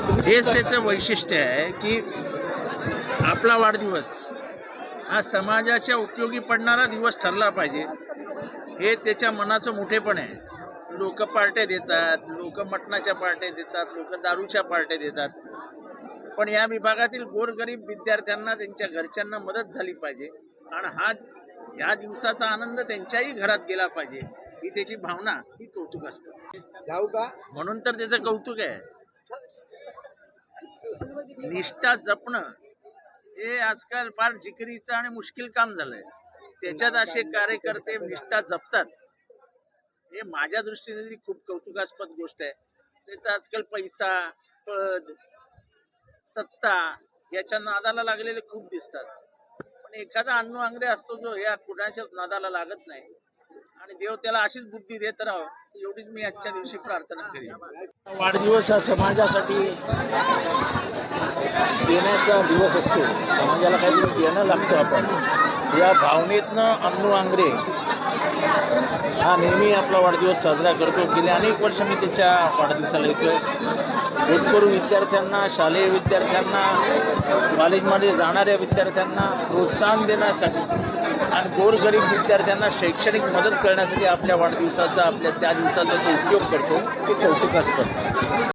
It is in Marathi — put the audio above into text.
हेच त्याचं वैशिष्ट्य आहे की आपला वाढदिवस हा समाजाच्या उपयोगी पडणारा दिवस ठरला पाहिजे, हे त्याच्या मनाचं मोठेपण आहे. लोक पार्ट्या देतात, लोक मटणाच्या पार्ट्या देतात, लोक दारूच्या पार्ट्या देतात, पण या विभागातील गोरगरीब विद्यार्थ्यांना त्यांच्या घरच्यांना मदत झाली पाहिजे आणि या दिवसाचा आनंद त्यांच्याही घरात गेला पाहिजे, ही त्याची भावना ही कौतुकास्पद जाऊ का म्हणून तर त्याचं कौतुक आहे. निष्ठा जपणं हे आजकाल फार जिकिरीचं आणि मुश्किल काम झालंय. त्याच्यात असे कार्यकर्ते निष्ठा जपतात, हे माझ्या दृष्टीने तरी खूप कौतुकास्पद गोष्ट आहे. त्याचा आजकाल पैसा, पद, सत्ता याच्या नादाला लागलेले खूप दिसतात, पण एखादा अण्णू आंग्रे असतो जो या कुणाच्याच नादाला लागत नाही, आणि देव त्याला अशीच बुद्धी देत राहावं, एवढीच मी आजच्या दिवशी प्रार्थना करेन. वाढदिवस हा समाजासाठी देण्याचा दिवस असतो. समाजाला काहीतरी देणं लागतं. आपण या भावनेतनं अण्णू आंग्रे हा नेहमी आपला वाढदिवस साजरा करतो. गेले अनेक वर्ष मी त्याच्या वाढदिवसाला येतोय. होतकरू विद्यार्थ्यांना, शालेय विद्यार्थ्यांना, कॉलेजमध्ये जाणाऱ्या विद्यार्थ्यांना प्रोत्साहन देण्यासाठी आणि गोरगरीब विद्यार्थ्यांना शैक्षणिक मदत करण्यासाठी आपल्या वाढदिवसाचा, आपल्या त्या दिवसाचा तो उपयोग करतो, ते कौतुकास्पद.